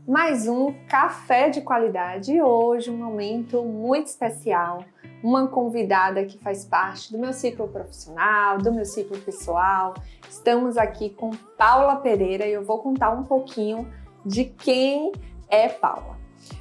mais um Café de Qualidade e hoje um momento muito especial. Uma convidada que faz parte do meu ciclo profissional, do meu ciclo pessoal. Estamos aqui com Paula Pereira e eu vou contar um pouquinho de quem é Paula.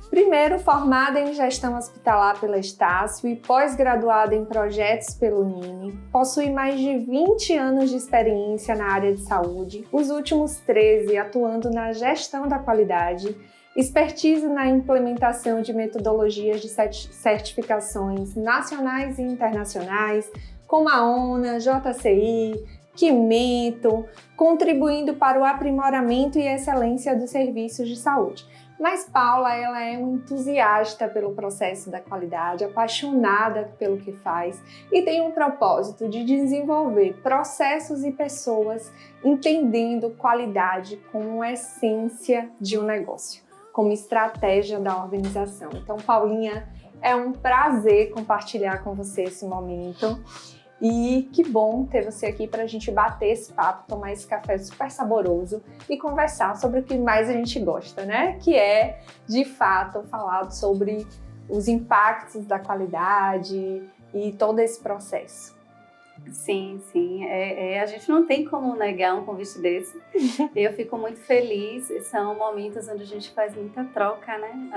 Primeiro, formada em gestão hospitalar pela Estácio e pós-graduada em projetos pelo UNIME, possui mais de 20 anos de experiência na área de saúde, os últimos 13 atuando na gestão da qualidade, expertise na implementação de metodologias de certificações nacionais e internacionais, como a ONA, JCI, Quimento, contribuindo para o aprimoramento e excelência dos serviços de saúde. Mas Paula, ela é um entusiasta pelo processo da qualidade, apaixonada pelo que faz e tem um propósito de desenvolver processos e pessoas entendendo qualidade como essência de um negócio, como estratégia da organização. Então, Paulinha, é um prazer compartilhar com você esse momento. E que bom ter você aqui para a gente bater esse papo, tomar esse café super saboroso e conversar sobre o que mais a gente gosta, né? Que é, de fato, falar sobre os impactos da qualidade e todo esse processo. Sim. A gente não tem como negar um convite desse. Eu fico muito feliz. São momentos onde a gente faz muita troca, né?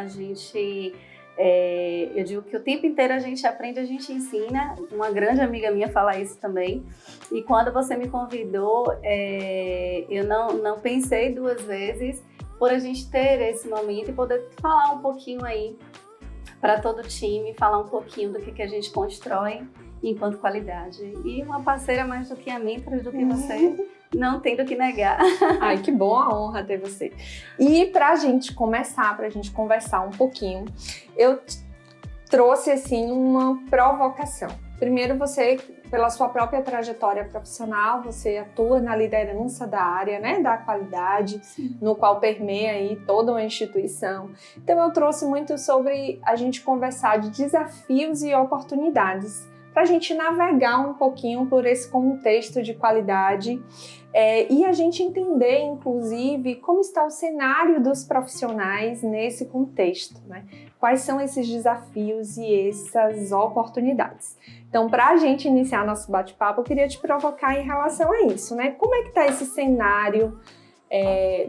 Eu digo que o tempo inteiro a gente aprende, a gente ensina. Uma grande amiga minha fala isso também. E quando você me convidou, eu não pensei duas vezes por a gente ter esse momento e poder falar um pouquinho aí para todo o time, falar um pouquinho do que a gente constrói enquanto qualidade. E uma parceira mais do que a mentora, do que você, não tem do que negar. Ai, que boa honra ter você. E pra gente começar, pra gente conversar um pouquinho, eu trouxe assim uma provocação. Primeiro, você, pela sua própria trajetória profissional, você atua na liderança da área, né, da qualidade, no qual permeia aí toda uma instituição. Então, eu trouxe muito sobre a gente conversar de desafios e oportunidades, para a gente navegar um pouquinho por esse contexto de qualidade e a gente entender, inclusive, como está o cenário dos profissionais nesse contexto, né? Quais são esses desafios e essas oportunidades. Então, para a gente iniciar nosso bate-papo, eu queria te provocar em relação a isso, né? Como é que está esse cenário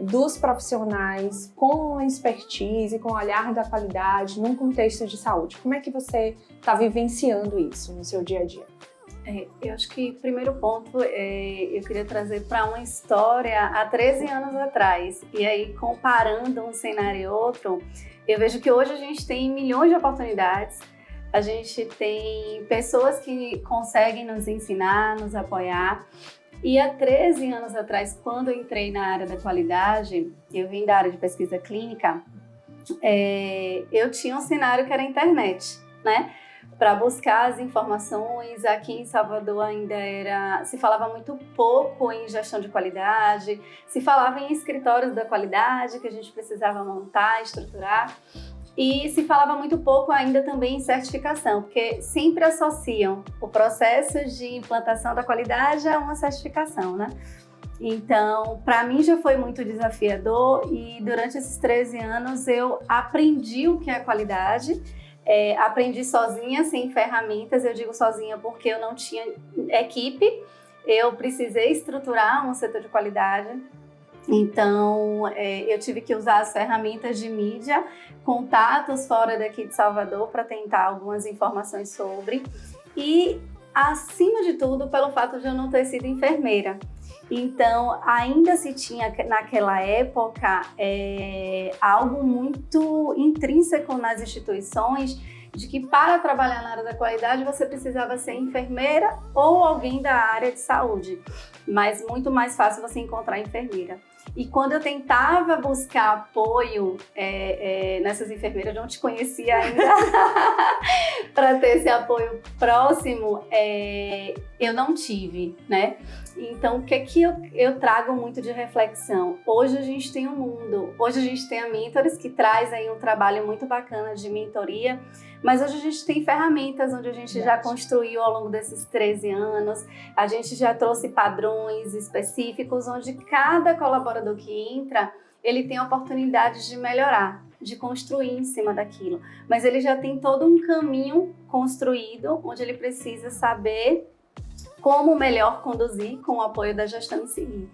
dos profissionais com expertise, com o olhar da qualidade, num contexto de saúde? Como é que você está vivenciando isso no seu dia a dia? Eu acho que o primeiro ponto eu queria trazer para uma história há 13 anos atrás. E aí, comparando um cenário e outro, eu vejo que hoje a gente tem milhões de oportunidades, a gente tem pessoas que conseguem nos ensinar, nos apoiar. E há 13 anos atrás, quando eu entrei na área da qualidade, eu vim da área de pesquisa clínica, eu tinha um cenário que era a internet, né? Para buscar as informações, aqui em Salvador se falava muito pouco em gestão de qualidade, se falava em escritórios da qualidade que a gente precisava montar, estruturar. E se falava muito pouco ainda também em certificação, porque sempre associam o processo de implantação da qualidade a uma certificação, né? Então, para mim já foi muito desafiador e durante esses 13 anos eu aprendi o que é qualidade, aprendi sozinha, sem ferramentas. Eu digo sozinha porque eu não tinha equipe, eu precisei estruturar um setor de qualidade. Então, eu tive que usar as ferramentas de mídia, contatos fora daqui de Salvador para tentar algumas informações sobre. E, acima de tudo, pelo fato de eu não ter sido enfermeira. Então, ainda se tinha naquela época algo muito intrínseco nas instituições de que para trabalhar na área da qualidade você precisava ser enfermeira ou alguém da área de saúde, mas muito mais fácil você encontrar enfermeira. E quando eu tentava buscar apoio nessas enfermeiras, eu não te conhecia ainda, para ter esse apoio próximo, eu não tive, né? Então, o que é que eu trago muito de reflexão? Hoje a gente tem um mundo, hoje a gente tem a Mentores, que traz aí um trabalho muito bacana de mentoria, mas hoje a gente tem ferramentas onde a gente já construiu ao longo desses 13 anos, a gente já trouxe padrões específicos, onde cada colaborador que entra, ele tem oportunidades de melhorar, de construir em cima daquilo. Mas ele já tem todo um caminho construído, onde ele precisa saber como melhor conduzir com o apoio da gestão em seguir.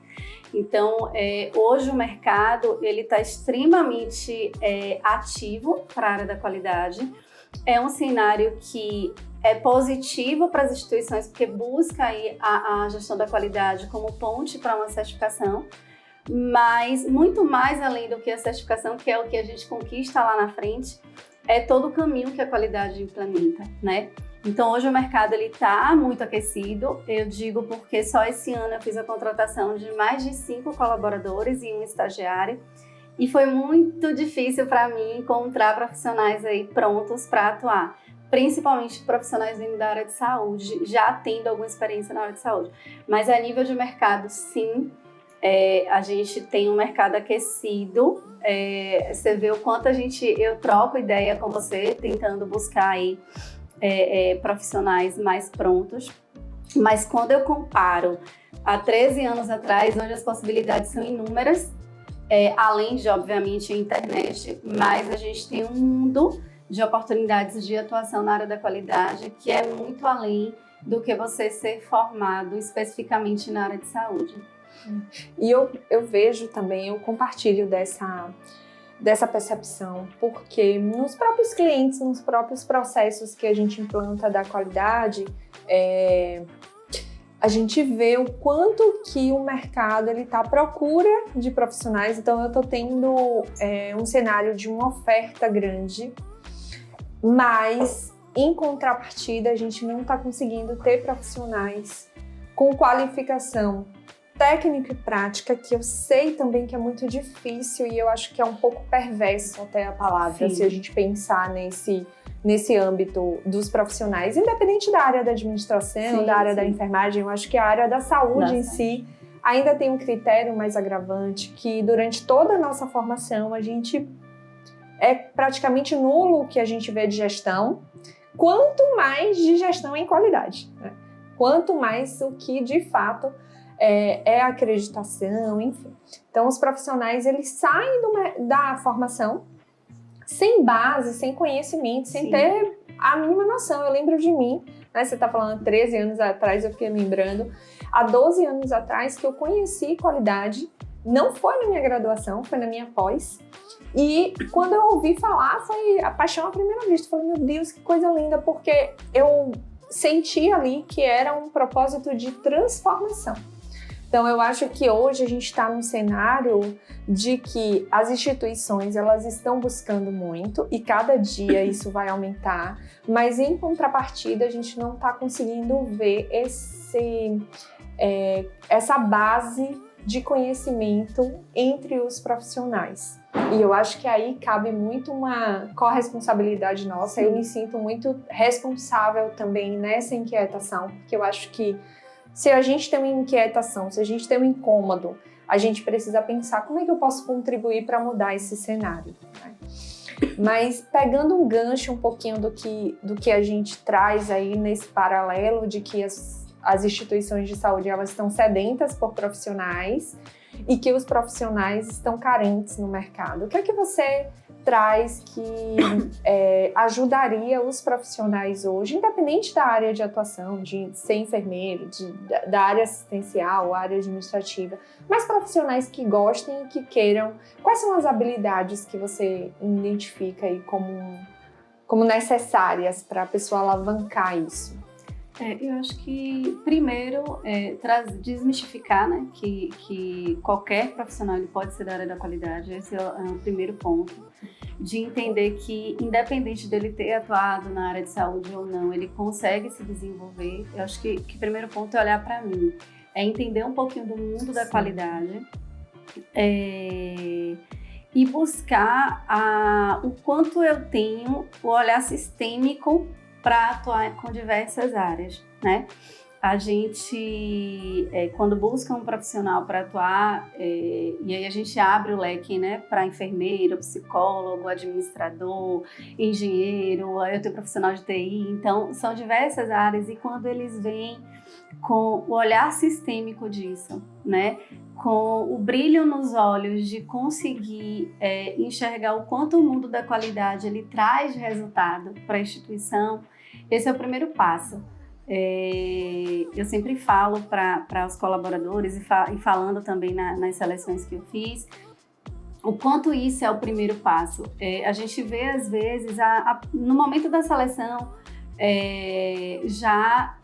Então, hoje o mercado está extremamente ativo para a área da qualidade. É um cenário que é positivo para as instituições, porque busca aí a gestão da qualidade como ponte para uma certificação, mas muito mais além do que a certificação, que é o que a gente conquista lá na frente, é todo o caminho que a qualidade implementa, né? Então, hoje o mercado está muito aquecido. Eu digo porque só esse ano eu fiz a contratação de mais de 5 colaboradores e um estagiário. E foi muito difícil para mim encontrar profissionais aí prontos para atuar. Principalmente profissionais vindo da área de saúde, já tendo alguma experiência na área de saúde. Mas a nível de mercado, sim, a gente tem um mercado aquecido. Você vê o quanto eu troco ideia com você, tentando buscar aí profissionais mais prontos, mas quando eu comparo há 13 anos atrás, hoje as possibilidades são inúmeras, além de, obviamente, a internet, mas a gente tem um mundo de oportunidades de atuação na área da qualidade que é muito além do que você ser formado especificamente na área de saúde. E eu vejo também, eu compartilho dessa percepção, porque nos próprios clientes, nos próprios processos que a gente implanta da qualidade, a gente vê o quanto que o mercado está à procura de profissionais. Então eu estou tendo um cenário de uma oferta grande, mas em contrapartida a gente não está conseguindo ter profissionais com qualificação técnica e prática, que eu sei também que é muito difícil e eu acho que é um pouco perverso até a palavra, Sim. se a gente pensar nesse âmbito dos profissionais, independente da área da administração, Sim, da área sim. da enfermagem. Eu acho que a área da saúde em si ainda tem um critério mais agravante, que durante toda a nossa formação a gente é praticamente nulo o que a gente vê de gestão, quanto mais de gestão em qualidade, né? Quanto mais o que de fato a acreditação, enfim. Então, os profissionais, eles saem da formação sem base, sem conhecimento, sem Sim. ter a mínima noção. Eu lembro de mim, né, você está falando 13 anos atrás, eu fiquei lembrando, há 12 anos atrás que eu conheci qualidade, não foi na minha graduação, foi na minha pós, e quando eu ouvi falar, foi a paixão à primeira vista. Eu falei, meu Deus, que coisa linda, porque eu senti ali que era um propósito de transformação. Então, eu acho que hoje a gente está num cenário de que as instituições, elas estão buscando muito e cada dia isso vai aumentar, mas em contrapartida a gente não está conseguindo ver essa base de conhecimento entre os profissionais. E eu acho que aí cabe muito uma corresponsabilidade nossa. Eu me sinto muito responsável também nessa inquietação, porque eu acho que se a gente tem uma inquietação, se a gente tem um incômodo, a gente precisa pensar como é que eu posso contribuir para mudar esse cenário, né? Mas pegando um gancho um pouquinho do que a gente traz aí nesse paralelo de que as instituições de saúde, elas estão sedentas por profissionais e que os profissionais estão carentes no mercado. O que é que você traz que ajudaria os profissionais hoje, independente da área de atuação, de ser enfermeiro, da área assistencial, área administrativa, mas profissionais que gostem e que queiram? Quais são as habilidades que você identifica aí como necessárias para a pessoa alavancar isso? Eu acho que, primeiro, desmistificar, né, que qualquer profissional ele pode ser da área da qualidade. Esse é o primeiro ponto. De entender que, independente dele ter atuado na área de saúde ou não, ele consegue se desenvolver. Eu acho que o primeiro ponto é olhar para mim, é entender um pouquinho do mundo da qualidade e buscar o quanto eu tenho o olhar sistêmico para atuar com diversas áreas, né? a gente, quando busca um profissional para atuar, e aí a gente abre o leque, né, para enfermeiro, psicólogo, administrador, engenheiro, eu tenho profissional de TI, então são diversas áreas, e quando eles vêm com o olhar sistêmico disso, né, com o brilho nos olhos de conseguir enxergar o quanto o mundo da qualidade ele traz de resultado para a instituição, esse é o primeiro passo. Eu sempre falo para os colaboradores e falando também nas seleções que eu fiz, o quanto isso é o primeiro passo. A gente vê às vezes, no momento da seleção, já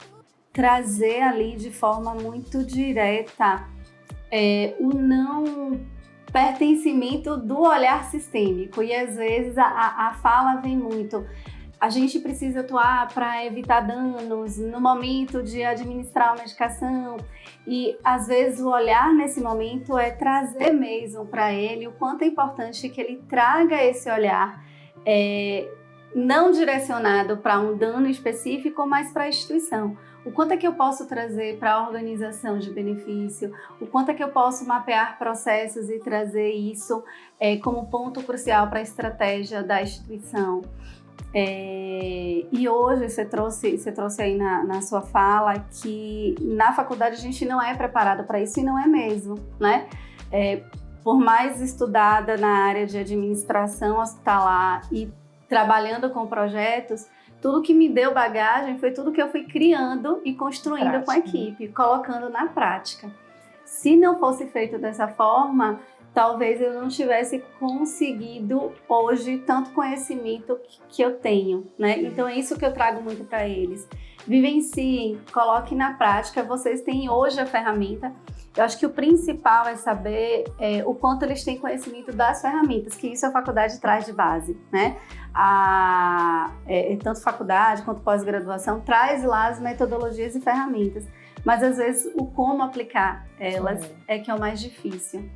trazer ali de forma muito direta o não pertencimento do olhar sistêmico, e às vezes a fala vem muito: a gente precisa atuar para evitar danos no momento de administrar a medicação, e às vezes o olhar nesse momento é trazer mesmo para ele o quanto é importante que ele traga esse olhar não direcionado para um dano específico, mas para a instituição. O quanto é que eu posso trazer para a organização de benefício, o quanto é que eu posso mapear processos e trazer isso como ponto crucial para a estratégia da instituição. E hoje você trouxe aí na sua fala que na faculdade a gente não é preparado para isso, e não é mesmo, né? Por mais estudada na área de administração hospitalar e trabalhando com projetos, tudo que me deu bagagem foi tudo que eu fui criando e construindo com a equipe, colocando na prática. Se não fosse feito dessa forma, talvez eu não tivesse conseguido hoje tanto conhecimento que eu tenho, né? Então é isso que eu trago muito para eles. Vivenciem, coloquem na prática. Vocês têm hoje a ferramenta. Eu acho que o principal é saber o quanto eles têm conhecimento das ferramentas, que isso a faculdade traz de base, né? Tanto faculdade quanto pós-graduação traz lá as metodologias e ferramentas, mas às vezes o como aplicar elas é que é o mais difícil.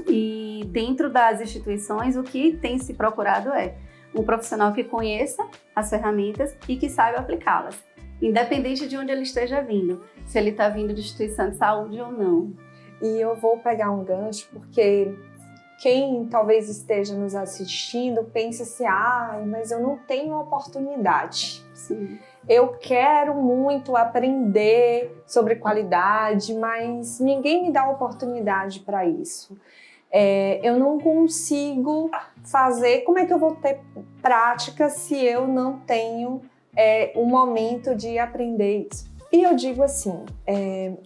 E dentro das instituições, o que tem se procurado é um profissional que conheça as ferramentas e que saiba aplicá-las, independente de onde ele esteja vindo, se ele está vindo de instituição de saúde ou não. E eu vou pegar um gancho, porque quem talvez esteja nos assistindo pensa assim: mas eu não tenho oportunidade. Sim. Eu quero muito aprender sobre qualidade, mas ninguém me dá oportunidade para isso. Eu não consigo fazer. Como é que eu vou ter prática se eu não tenho um momento de aprender isso? E eu digo assim,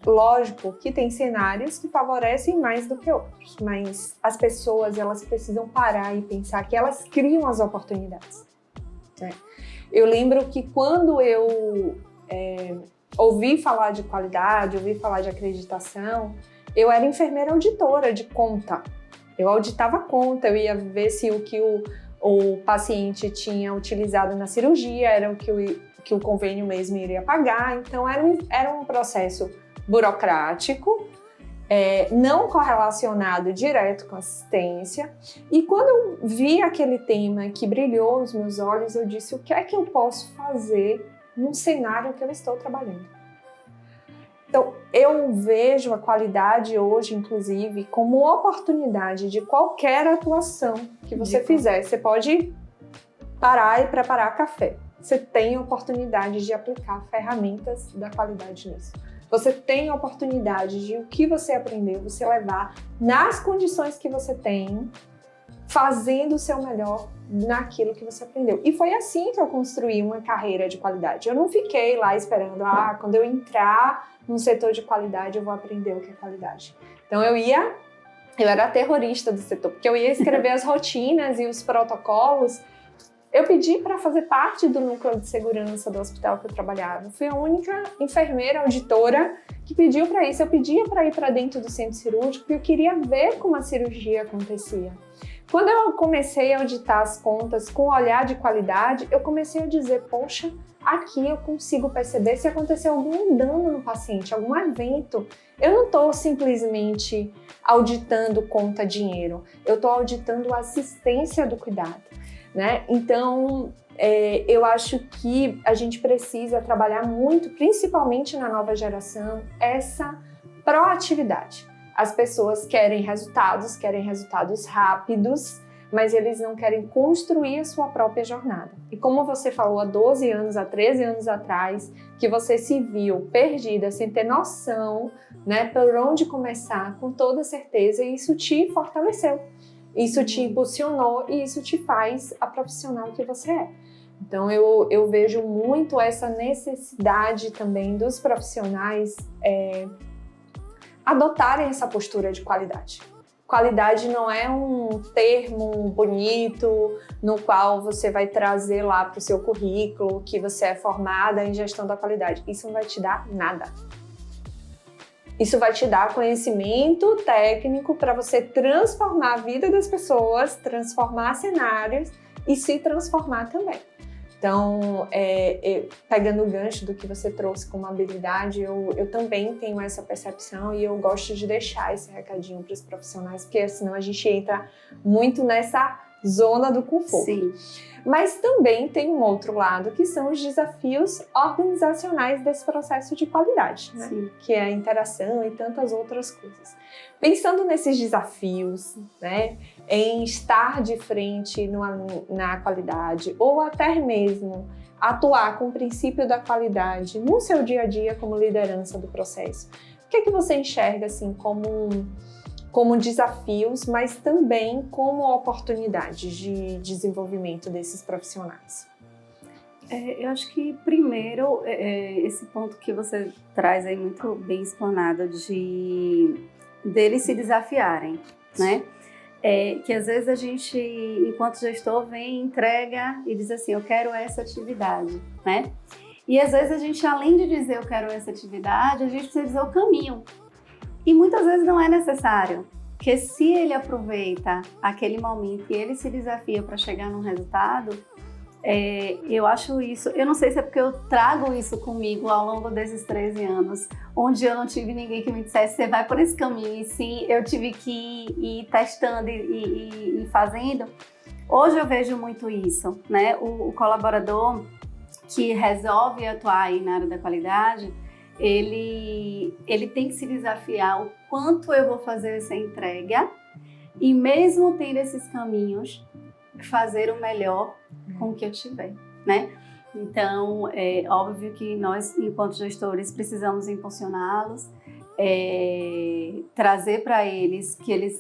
lógico que tem cenários que favorecem mais do que outros, mas as pessoas elas precisam parar e pensar que elas criam as oportunidades, né? Eu lembro que quando eu ouvi falar de qualidade, ouvi falar de acreditação, eu era enfermeira auditora de conta. Eu auditava conta, eu ia ver se o que o paciente tinha utilizado na cirurgia era o que o convênio mesmo iria pagar. Então era um processo burocrático, não correlacionado direto com assistência. E quando eu vi aquele tema que brilhou os meus olhos, eu disse: o que é que eu posso fazer num cenário que eu estou trabalhando? Então, eu vejo a qualidade hoje, inclusive, como oportunidade de qualquer atuação que você fizer. Você pode parar e preparar café. Você tem oportunidade de aplicar ferramentas da qualidade nisso. Você tem oportunidade de o que você aprendeu, você levar nas condições que você tem, fazendo o seu melhor naquilo que você aprendeu. E foi assim que eu construí uma carreira de qualidade. Eu não fiquei lá esperando, quando eu entrar num setor de qualidade, eu vou aprender o que é qualidade. Então eu era a terrorista do setor, porque eu ia escrever as rotinas e os protocolos. Eu pedi para fazer parte do núcleo de segurança do hospital que eu trabalhava. Fui a única enfermeira auditora que pediu para isso. Eu pedia para ir para dentro do centro cirúrgico porque eu queria ver como a cirurgia acontecia. Quando eu comecei a auditar as contas com olhar de qualidade, eu comecei a dizer: poxa, aqui eu consigo perceber se aconteceu algum dano no paciente, algum evento. Eu não estou simplesmente auditando conta dinheiro, eu estou auditando a assistência do cuidado, né? Então, eu acho que a gente precisa trabalhar muito, principalmente na nova geração, essa proatividade. As pessoas querem resultados rápidos, mas eles não querem construir a sua própria jornada. E como você falou há 12 anos, há 13 anos atrás, que você se viu perdida, sem ter noção, né, por onde começar, com toda certeza, isso te fortaleceu, isso te impulsionou e isso te faz a profissional que você é. Então eu vejo muito essa necessidade também dos profissionais adotarem essa postura de qualidade. Qualidade não é um termo bonito no qual você vai trazer lá para o seu currículo que você é formada em gestão da qualidade. Isso não vai te dar nada. Isso vai te dar conhecimento técnico para você transformar a vida das pessoas, transformar cenários e se transformar também. Então, pegando o gancho do que você trouxe como habilidade, eu também tenho essa percepção e eu gosto de deixar esse recadinho para os profissionais, porque senão a gente entra muito nessa zona do conforto. Sim. Mas também tem um outro lado, que são os desafios organizacionais desse processo de qualidade, né? Que é a interação e tantas outras coisas. Pensando nesses desafios, né, em estar de frente na qualidade, ou até mesmo atuar com o princípio da qualidade no seu dia a dia como liderança do processo, o que é que você enxerga assim como desafios, mas também como oportunidades de desenvolvimento desses profissionais? Eu acho que primeiro, esse ponto que você traz aí muito bem explanado deles se desafiarem, né? Que às vezes a gente, enquanto gestor, vem, entrega e diz assim, eu quero essa atividade, né? E às vezes a gente, além de dizer eu quero essa atividade, a gente precisa dizer o caminho. E muitas vezes não é necessário, porque se ele aproveita aquele momento e ele se desafia para chegar num resultado, eu acho isso, eu não sei se é porque eu trago isso comigo ao longo desses 13 anos, onde eu não tive ninguém que me dissesse, você vai por esse caminho, e sim, eu tive que ir testando e fazendo. Hoje eu vejo muito isso, né? O colaborador que resolve atuar aí na área da qualidade, ele tem que se desafiar o quanto eu vou fazer essa entrega e mesmo tendo esses caminhos, fazer o melhor com o que eu tiver, né? Então, é óbvio que nós, enquanto gestores, precisamos impulsioná-los, trazer para eles que eles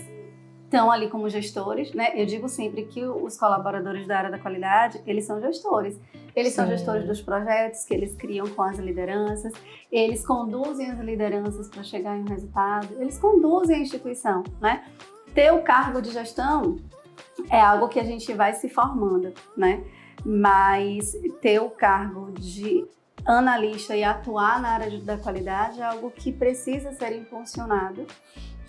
estão ali como gestores, né? Eu digo sempre que os colaboradores da área da qualidade, eles são gestores. Eles são gestores dos projetos que eles criam com as lideranças, eles conduzem as lideranças para chegar em um resultado, eles conduzem a instituição, né? Ter o cargo de gestão é algo que a gente vai se formando, né? Mas ter o cargo de analista e atuar na área da qualidade é algo que precisa ser impulsionado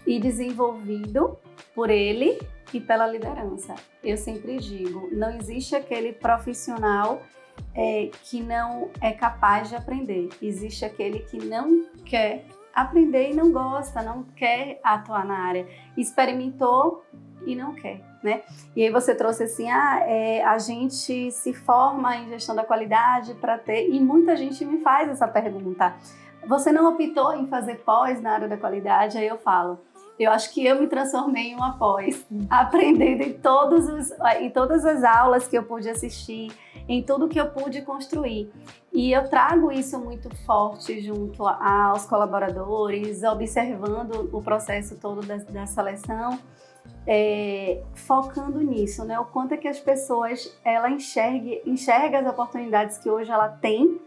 e desenvolvido por ele e pela liderança. Eu sempre digo, não existe aquele profissional que não é capaz de aprender. Existe aquele que não quer aprender e não gosta, não quer atuar na área. Experimentou e não quer, né? E aí você trouxe assim, a gente se forma em gestão da qualidade para ter... E muita gente me faz essa pergunta. Você não optou em fazer pós na área da qualidade? Aí eu falo, eu acho que eu me transformei em uma pós, aprendendo em todas as aulas que eu pude assistir, em tudo que eu pude construir. E eu trago isso muito forte junto aos colaboradores, observando o processo todo da seleção, focando nisso, né? O quanto é que as pessoas enxergam as oportunidades que hoje ela tem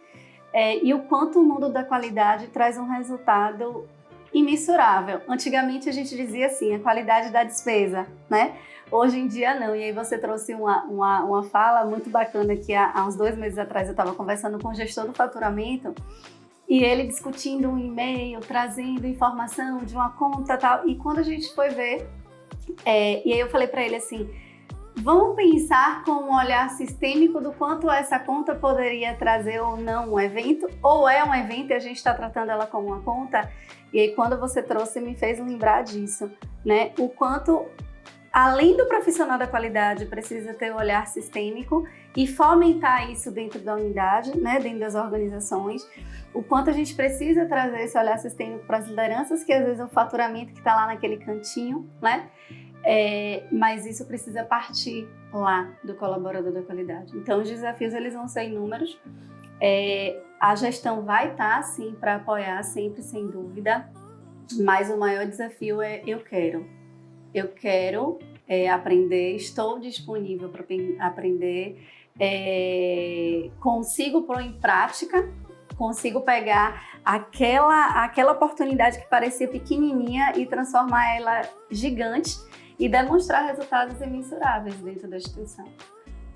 e o quanto o mundo da qualidade traz um resultado imensurável. Antigamente a gente dizia assim, a qualidade da despesa, né? Hoje em dia não. E aí você trouxe uma fala muito bacana que há uns 2 meses atrás eu estava conversando com o gestor do faturamento e ele discutindo um e-mail, trazendo informação de uma conta e tal. E quando a gente foi ver, e aí eu falei para ele assim, vamos pensar com um olhar sistêmico do quanto essa conta poderia trazer ou não um evento, ou é um evento e a gente está tratando ela como uma conta. E aí, quando você trouxe, me fez lembrar disso, né? O quanto, além do profissional da qualidade, precisa ter um olhar sistêmico e fomentar isso dentro da unidade, né? Dentro das organizações. O quanto a gente precisa trazer esse olhar sistêmico para as lideranças, que às vezes é o faturamento que está lá naquele cantinho, né? Mas isso precisa partir lá do colaborador da qualidade. Então, os desafios eles vão ser inúmeros. A gestão vai estar, sim, para apoiar sempre, sem dúvida, mas o maior desafio é eu quero aprender, estou disponível para aprender, consigo pôr em prática, consigo pegar aquela oportunidade que parecia pequenininha e transformar ela gigante e demonstrar resultados imensuráveis dentro da instituição.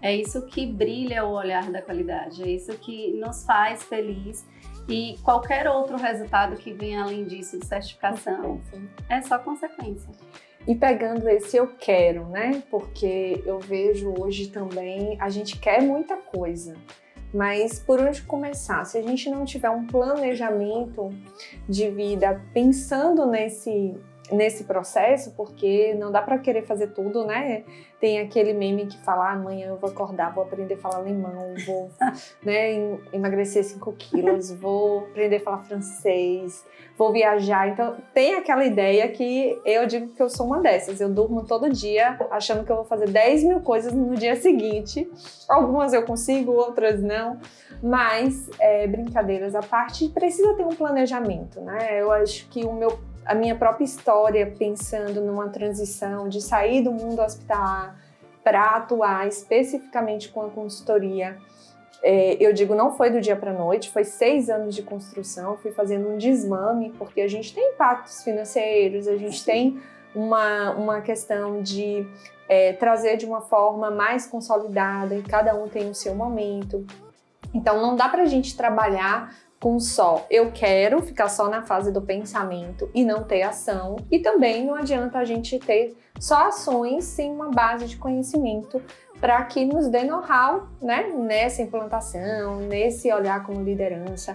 É isso que brilha o olhar da qualidade, é isso que nos faz feliz, e qualquer outro resultado que venha além disso de certificação é só consequência. E pegando esse eu quero, né? Porque eu vejo hoje também, a gente quer muita coisa, mas por onde começar? Se a gente não tiver um planejamento de vida pensando nesse processo, porque não dá para querer fazer tudo, né? Tem aquele meme que fala, amanhã eu vou acordar, vou aprender a falar alemão, vou emagrecer 5 quilos, vou aprender a falar francês, vou viajar. Então, tem aquela ideia que eu digo que eu sou uma dessas. Eu durmo todo dia achando que eu vou fazer 10 mil coisas no dia seguinte. Algumas eu consigo, outras não. Mas, brincadeiras à parte, precisa ter um planejamento, né? Eu acho que a minha própria história, pensando numa transição de sair do mundo hospitalar para atuar especificamente com a consultoria, eu digo, não foi do dia para a noite, foi 6 anos de construção, fui fazendo um desmame, porque a gente tem impactos financeiros, a gente tem uma questão de trazer de uma forma mais consolidada, e cada um tem o seu momento. Então, não dá para a gente trabalhar com só eu quero, ficar só na fase do pensamento e não ter ação. E também não adianta a gente ter só ações sem uma base de conhecimento para que nos dê know-how, né, nessa implantação, nesse olhar como liderança.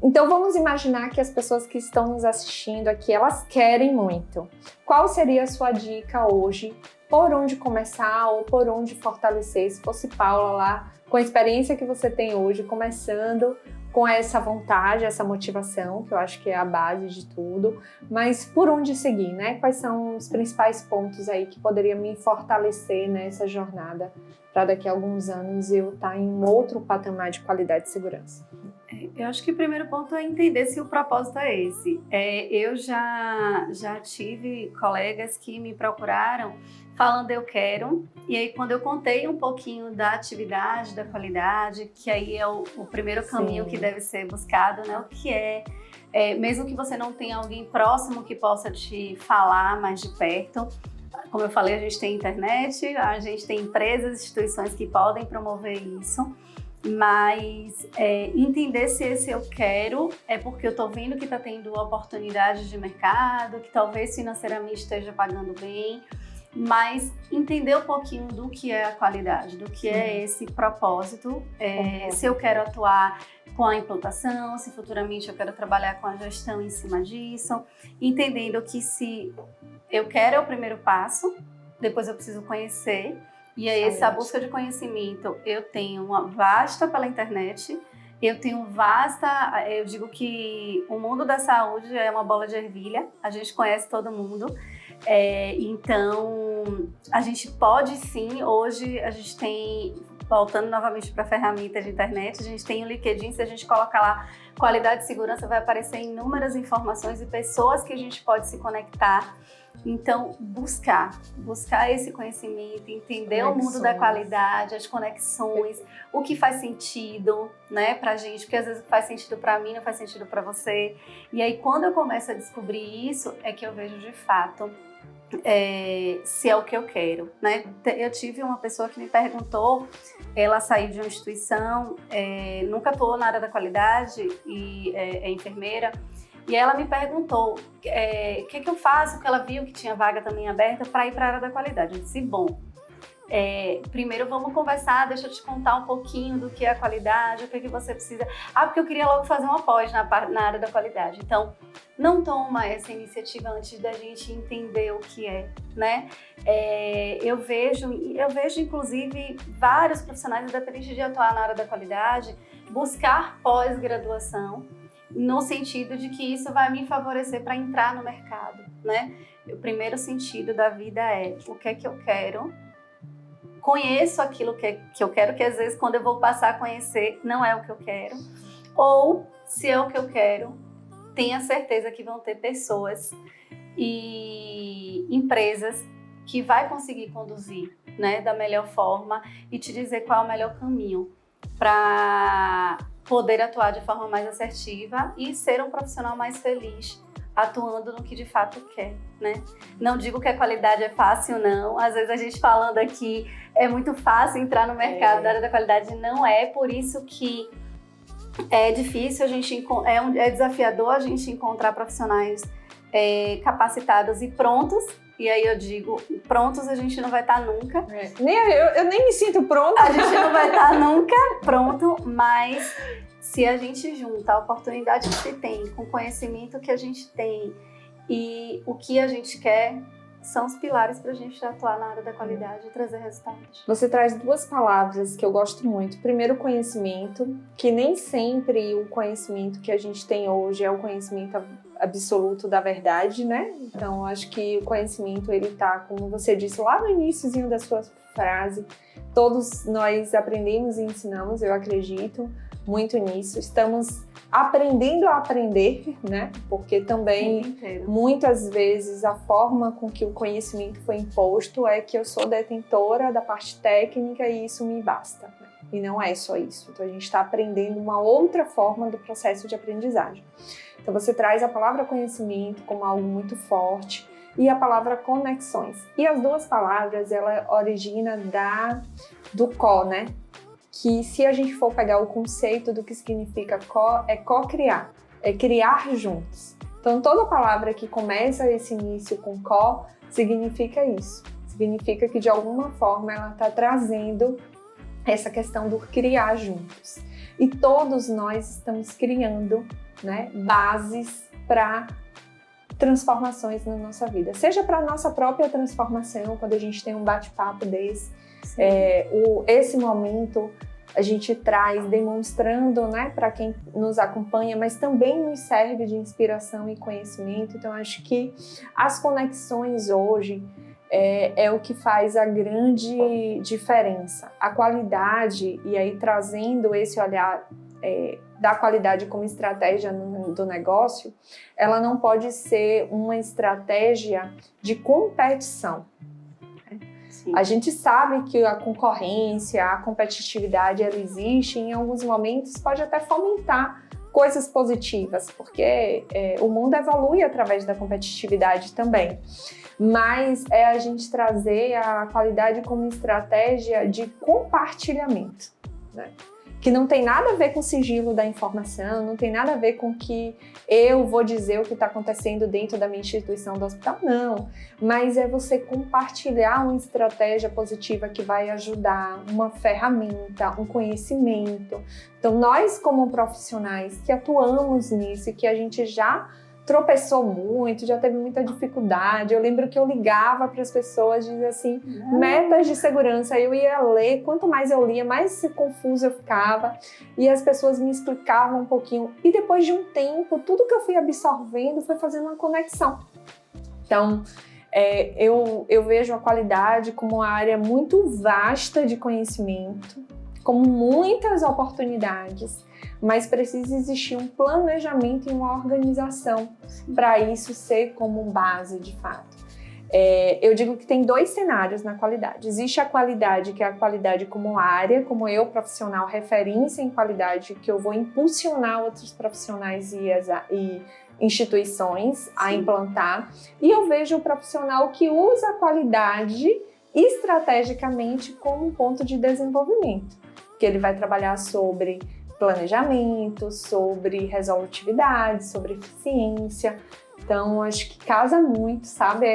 Então vamos imaginar que as pessoas que estão nos assistindo aqui, elas querem muito. Qual seria a sua dica hoje? Por onde começar ou por onde fortalecer? Se fosse Paula lá, com a experiência que você tem hoje, começando com essa vontade, essa motivação, que eu acho que é a base de tudo, mas por onde seguir, né? Quais são os principais pontos aí que poderiam me fortalecer nessa jornada para daqui a alguns anos eu estar em um outro patamar de qualidade e segurança? Eu acho que o primeiro ponto é entender se o propósito é esse. Eu já tive colegas que me procuraram falando eu quero, e aí quando eu contei um pouquinho da atividade, da qualidade, que aí é o primeiro caminho Sim. que deve ser buscado, né? O que mesmo que você não tenha alguém próximo que possa te falar mais de perto. Como eu falei, a gente tem internet, a gente tem empresas, instituições que podem promover isso, mas entender se esse eu quero é porque eu estou vendo que está tendo oportunidades de mercado, que talvez financeiramente esteja pagando bem, mas entender um pouquinho do que é a qualidade, do que é esse propósito, se eu quero atuar com a implantação, se futuramente eu quero trabalhar com a gestão em cima disso, entendendo que se eu quero é o primeiro passo, depois eu preciso conhecer, e aí essa busca de conhecimento eu tenho uma vasta pela internet, eu digo que o mundo da saúde é uma bola de ervilha, a gente conhece todo mundo, então a gente pode sim, hoje a gente tem, voltando novamente para a ferramenta de internet, a gente tem o LinkedIn, se a gente colocar lá qualidade e segurança, vai aparecer inúmeras informações e pessoas que a gente pode se conectar. Então, buscar esse conhecimento, entender o mundo da qualidade, as conexões, o que faz sentido, né, pra gente, porque às vezes o que faz sentido pra mim não faz sentido pra você. E aí, quando eu começo a descobrir isso, é que eu vejo de fato se é o que eu quero, né? Eu tive uma pessoa que me perguntou, ela saiu de uma instituição, nunca atuou na área da qualidade e é enfermeira, e ela me perguntou o que eu faço, porque ela viu que tinha vaga também aberta para ir para a área da qualidade. Eu disse, bom, Primeiro vamos conversar, deixa eu te contar um pouquinho do que é a qualidade, o que é que você precisa. Porque eu queria logo fazer uma pós na área da qualidade. Então, não toma essa iniciativa antes da gente entender o que é, né? Eu vejo inclusive vários profissionais, independente de atuar na área da qualidade, buscar pós-graduação, no sentido de que isso vai me favorecer para entrar no mercado, né? O primeiro sentido da vida é o que é que eu quero, conheço aquilo que eu quero, que às vezes quando eu vou passar a conhecer não é o que eu quero, ou se é o que eu quero, tenha certeza que vão ter pessoas e empresas que vai conseguir conduzir, né, da melhor forma e te dizer qual é o melhor caminho para poder atuar de forma mais assertiva e ser um profissional mais feliz, atuando no que de fato quer, né? Não digo que a qualidade é fácil, não. Às vezes a gente falando aqui é muito fácil entrar no mercado da área da qualidade, não é. Por isso que é difícil, é desafiador a gente encontrar profissionais capacitados e prontos. E aí eu digo, prontos a gente não vai estar nunca. Eu nem me sinto pronta. A gente não vai estar nunca pronto, mas se a gente junta a oportunidade que se tem com o conhecimento que a gente tem e o que a gente quer, são os pilares para a gente atuar na área da qualidade e trazer resultados. Você traz duas palavras que eu gosto muito. Primeiro, conhecimento, que nem sempre o conhecimento que a gente tem hoje é o conhecimento absoluto da verdade, né? Então, eu acho que o conhecimento, ele tá, como você disse lá no iniciozinho da sua frase, todos nós aprendemos e ensinamos, eu acredito muito nisso. Estamos aprendendo a aprender, né? Porque também, muitas vezes, a forma com que o conhecimento foi imposto é que eu sou detentora da parte técnica e isso me basta. Né? E não é só isso. Então, a gente está aprendendo uma outra forma do processo de aprendizagem. Então, você traz a palavra conhecimento como algo muito forte e a palavra conexões. E as duas palavras, ela origina do co, né? Que se a gente for pegar o conceito do que significa co-criar, é criar juntos. Então, toda palavra que começa esse início com co, significa isso. Significa que, de alguma forma, ela está trazendo essa questão do criar juntos. E todos nós estamos criando, né, bases para transformações na nossa vida. Seja para a nossa própria transformação, quando a gente tem um bate-papo desse, esse momento a gente traz demonstrando, né, para quem nos acompanha, mas também nos serve de inspiração e conhecimento. Então, acho que as conexões hoje é o que faz a grande diferença. A qualidade, e aí trazendo esse olhar da qualidade como estratégia do negócio, ela não pode ser uma estratégia de competição. A gente sabe que a concorrência, a competitividade, ela existe e em alguns momentos pode até fomentar coisas positivas, porque o mundo evolui através da competitividade também. Mas é a gente trazer a qualidade como estratégia de compartilhamento, né? Que não tem nada a ver com o sigilo da informação, não tem nada a ver com que eu vou dizer o que está acontecendo dentro da minha instituição do hospital, não. Mas é você compartilhar uma estratégia positiva que vai ajudar, uma ferramenta, um conhecimento. Então, nós como profissionais que atuamos nisso e que a gente já tropeçou muito, já teve muita dificuldade. Eu lembro que eu ligava para as pessoas, dizia assim, metas de segurança. Eu ia ler, quanto mais eu lia, mais confusa eu ficava. E as pessoas me explicavam um pouquinho. E depois de um tempo, tudo que eu fui absorvendo foi fazendo uma conexão. Então, eu vejo a qualidade como uma área muito vasta de conhecimento, com muitas oportunidades, mas precisa existir um planejamento e uma organização para isso ser como base de fato. Eu digo que tem dois cenários na qualidade. Existe a qualidade, que é a qualidade como área, como eu, profissional, referência em qualidade, que eu vou impulsionar outros profissionais e instituições a implantar. E eu vejo o profissional que usa a qualidade estrategicamente como um ponto de desenvolvimento, que ele vai trabalhar sobre planejamento, sobre resolutividade, sobre eficiência. Então, acho que casa muito, sabe,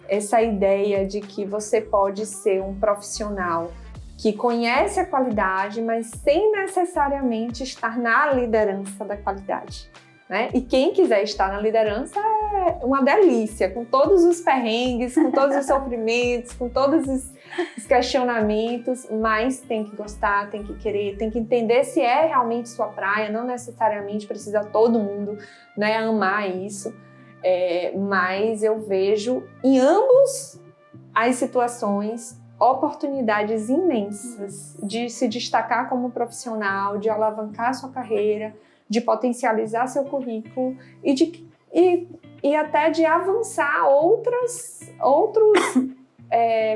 essa ideia de que você pode ser um profissional que conhece a qualidade, mas sem necessariamente estar na liderança da qualidade, né? E quem quiser estar na liderança é uma delícia, com todos os perrengues, com todos os sofrimentos, com todos os questionamentos, mas tem que gostar, tem que querer, tem que entender se é realmente sua praia, não necessariamente precisa todo mundo, né, amar isso, mas eu vejo em ambos as situações oportunidades imensas de se destacar como profissional, de alavancar sua carreira, de potencializar seu currículo e até de avançar outros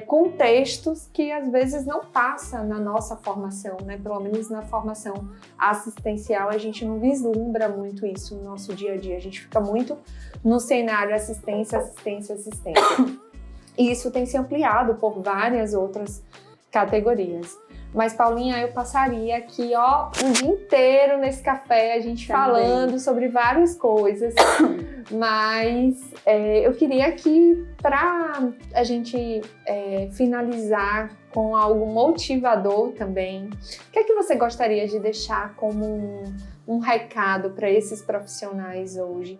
contextos que às vezes não passa na nossa formação, né? Pelo menos na formação assistencial a gente não vislumbra muito isso no nosso dia a dia, a gente fica muito no cenário assistência. E isso tem se ampliado por várias outras categorias. Mas, Paulinha, eu passaria aqui, um dia inteiro nesse café, a gente falando sobre várias coisas. Mas eu queria aqui, para a gente finalizar com algo motivador também, o que é que você gostaria de deixar como um recado para esses profissionais hoje?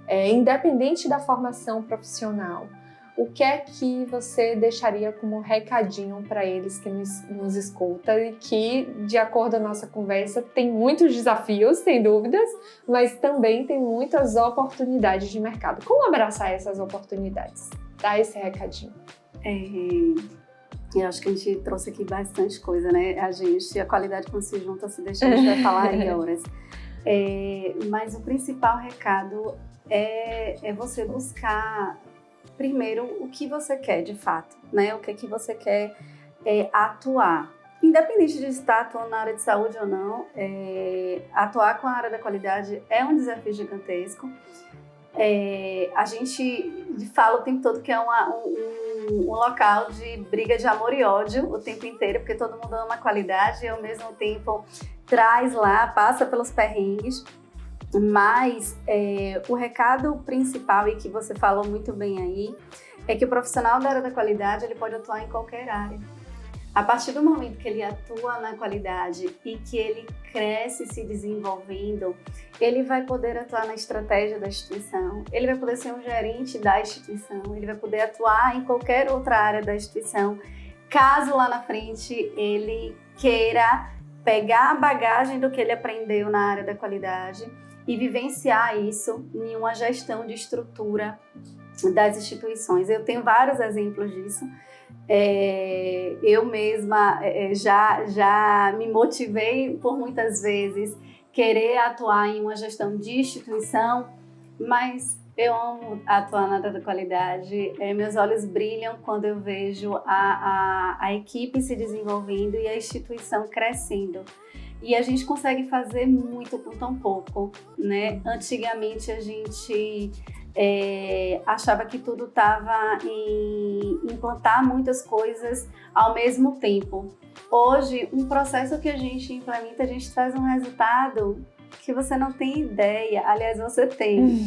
Independente da formação profissional, o que é que você deixaria como recadinho para eles que nos escutam e que, de acordo com a nossa conversa, tem muitos desafios, sem dúvidas, mas também tem muitas oportunidades de mercado. Como abraçar essas oportunidades? Dá esse recadinho. Eu acho que a gente trouxe aqui bastante coisa, né? A qualidade quando se junta, se deixa, a gente vai falar em horas. Mas o principal recado é você buscar primeiro o que você quer de fato, né? O que é que você quer atuar. Independente de estar atuando na área de saúde ou não, atuar com a área da qualidade é um desafio gigantesco. A gente fala o tempo todo que é um local de briga de amor e ódio o tempo inteiro, porque todo mundo ama a qualidade e ao mesmo tempo traz lá, passa pelos perrengues. Mas o recado principal, e que você falou muito bem aí, é que o profissional da área da qualidade ele pode atuar em qualquer área. A partir do momento que ele atua na qualidade e que ele cresce se desenvolvendo, ele vai poder atuar na estratégia da instituição, ele vai poder ser um gerente da instituição, ele vai poder atuar em qualquer outra área da instituição, caso lá na frente ele queira pegar a bagagem do que ele aprendeu na área da qualidade e vivenciar isso em uma gestão de estrutura das instituições. Eu tenho vários exemplos disso. Eu mesma já me motivei por muitas vezes querer atuar em uma gestão de instituição, mas eu amo atuar na área da qualidade. Meus olhos brilham quando eu vejo a equipe se desenvolvendo e a instituição crescendo. E a gente consegue fazer muito com tão pouco, né? Antigamente a gente achava que tudo estava em implantar muitas coisas ao mesmo tempo. Hoje, um processo que a gente implementa, a gente traz um resultado que você não tem ideia. Aliás, você tem.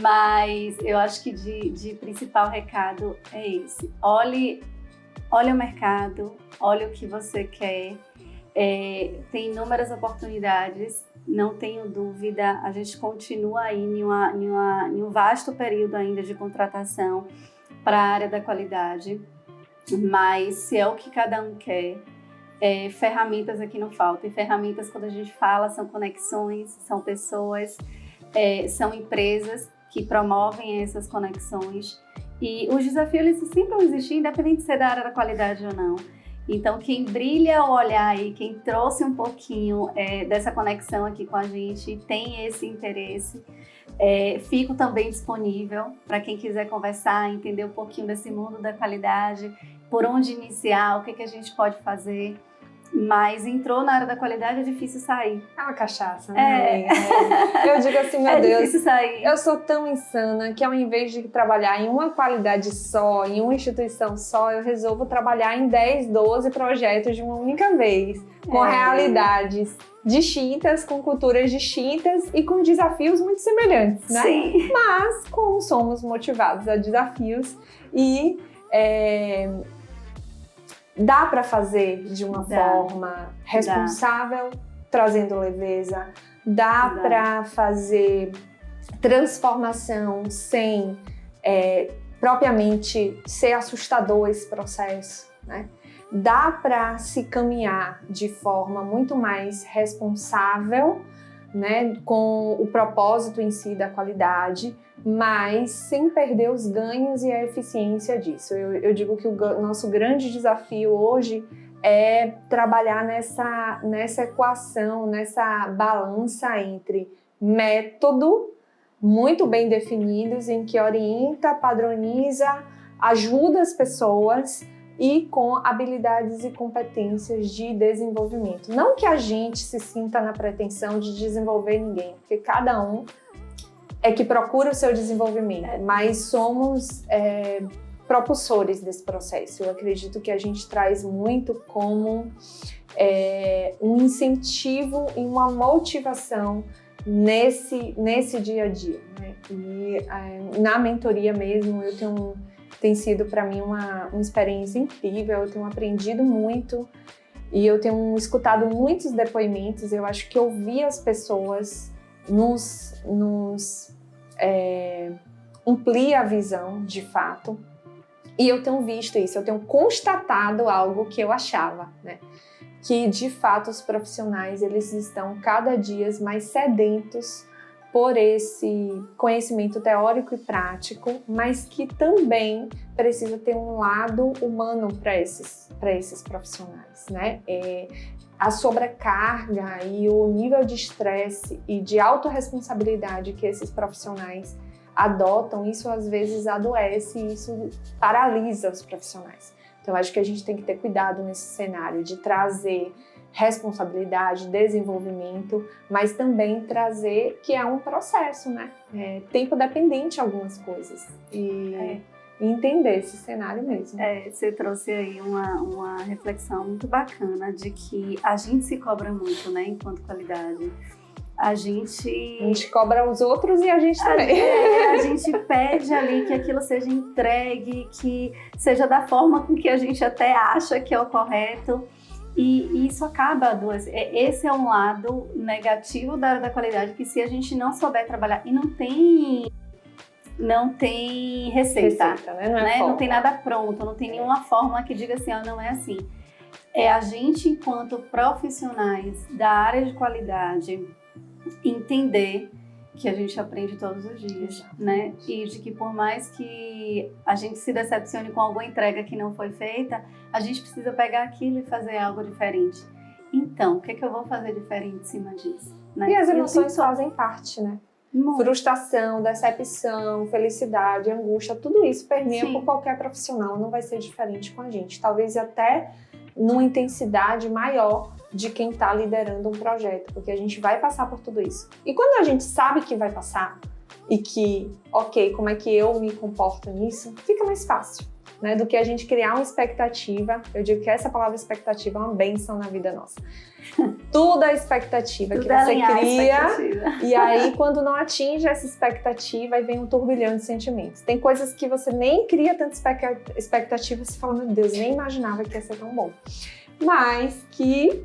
Mas eu acho que de principal recado é esse. Olhe o mercado, olhe o que você quer. Tem inúmeras oportunidades, não tenho dúvida, a gente continua aí em um vasto período ainda de contratação para a área da qualidade, mas se é o que cada um quer, ferramentas aqui não faltam. E ferramentas, quando a gente fala, são conexões, são pessoas, são empresas que promovem essas conexões, e os desafios eles sempre vão existir, independente de ser da área da qualidade ou não. Então, quem brilha o olhar aí, quem trouxe um pouquinho dessa conexão aqui com a gente, tem esse interesse, fico também disponível para quem quiser conversar, entender um pouquinho desse mundo da qualidade, por onde iniciar, o que a gente pode fazer. Mas entrou na área da qualidade, é difícil sair. É uma cachaça, né, amiga? Eu digo assim, meu Deus, difícil sair. Eu sou tão insana que ao invés de trabalhar em uma qualidade só, em uma instituição só, eu resolvo trabalhar em 10, 12 projetos de uma única vez, com realidades distintas, com culturas distintas e com desafios muito semelhantes, né? Sim. Mas como somos motivados a desafios e dá para fazer de uma forma responsável, trazendo leveza, dá para fazer transformação sem propriamente ser assustador esse processo, né? Dá para se caminhar de forma muito mais responsável, né, com o propósito em si da qualidade, mas sem perder os ganhos e a eficiência disso. Eu digo que o nosso grande desafio hoje é trabalhar nessa equação, nessa balança entre método muito bem definidos, em que orienta, padroniza, ajuda as pessoas e com habilidades e competências de desenvolvimento. Não que a gente se sinta na pretensão de desenvolver ninguém, porque cada um é que procura o seu desenvolvimento, mas somos propulsores desse processo. Eu acredito que a gente traz muito como um incentivo e uma motivação nesse dia a dia, né? E na mentoria mesmo, tem sido para mim uma experiência incrível, eu tenho aprendido muito e eu tenho escutado muitos depoimentos. Eu acho que ouvir as pessoas nos amplia a visão, de fato, e eu tenho visto isso, eu tenho constatado algo que eu achava, né? Que de fato os profissionais eles estão cada dia mais sedentos por esse conhecimento teórico e prático, mas que também precisa ter um lado humano para esses profissionais, né? A sobrecarga e o nível de estresse e de autorresponsabilidade que esses profissionais adotam, isso às vezes adoece e isso paralisa os profissionais. Então, eu acho que a gente tem que ter cuidado nesse cenário de trazer responsabilidade, desenvolvimento, mas também trazer que é um processo, né? Tempo dependente algumas coisas. E entender esse cenário mesmo. Você trouxe aí uma reflexão muito bacana de que a gente se cobra muito, né, enquanto qualidade. A gente cobra os outros e a gente também. A gente pede ali que aquilo seja entregue, que seja da forma com que a gente até acha que é o correto. E isso acaba adoecendo. Esse é um lado negativo da área da qualidade, que se a gente não souber trabalhar, e não tem receita, né? Não tem nada pronto, não tem nenhuma fórmula que diga assim, não é assim. É a gente, enquanto profissionais da área de qualidade, entender que a gente aprende todos os dias, né? E de que por mais que a gente se decepcione com alguma entrega que não foi feita, a gente precisa pegar aquilo e fazer algo diferente. Então, o que eu vou fazer diferente em cima disso? Né? E as emoções fazem parte, né? Muito. Frustração, decepção, felicidade, angústia, tudo isso permeia por qualquer profissional, não vai ser diferente com a gente. Talvez até numa intensidade maior de quem está liderando um projeto, porque a gente vai passar por tudo isso. E quando a gente sabe que vai passar e que, ok, como é que eu me comporto nisso, fica mais fácil, né? Do que a gente criar uma expectativa. Eu digo que essa palavra expectativa é uma bênção na vida nossa. Tudo é expectativa que você cria, e aí quando não atinge essa expectativa, aí vem um turbilhão de sentimentos. Tem coisas que você nem cria tanta expectativa, você fala, meu Deus, nem imaginava que ia ser tão bom. Mas que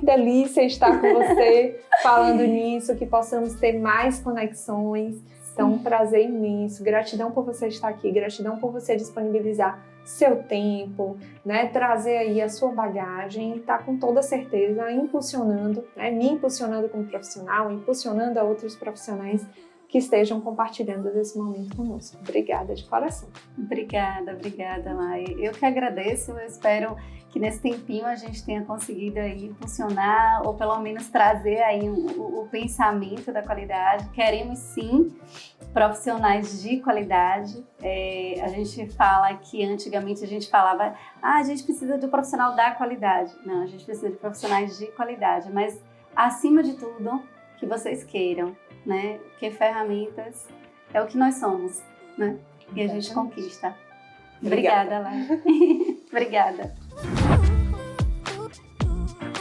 delícia estar com você falando nisso, que possamos ter mais conexões. Então, um prazer imenso, gratidão por você estar aqui, gratidão por você disponibilizar seu tempo, né? Trazer aí a sua bagagem e estar com toda certeza impulsionando, né? Me impulsionando como profissional, impulsionando a outros profissionais que estejam compartilhando desse momento conosco. Obrigada de coração. Obrigada, Lai. Eu que agradeço, eu espero que nesse tempinho a gente tenha conseguido aí funcionar ou pelo menos trazer aí o pensamento da qualidade. Queremos sim profissionais de qualidade. A gente fala que antigamente a gente falava, a gente precisa de um profissional da qualidade. Não, a gente precisa de profissionais de qualidade, mas acima de tudo, que vocês queiram, né? Porque ferramentas é o que nós somos, né? E a gente conquista. Obrigada, Lai. Obrigada.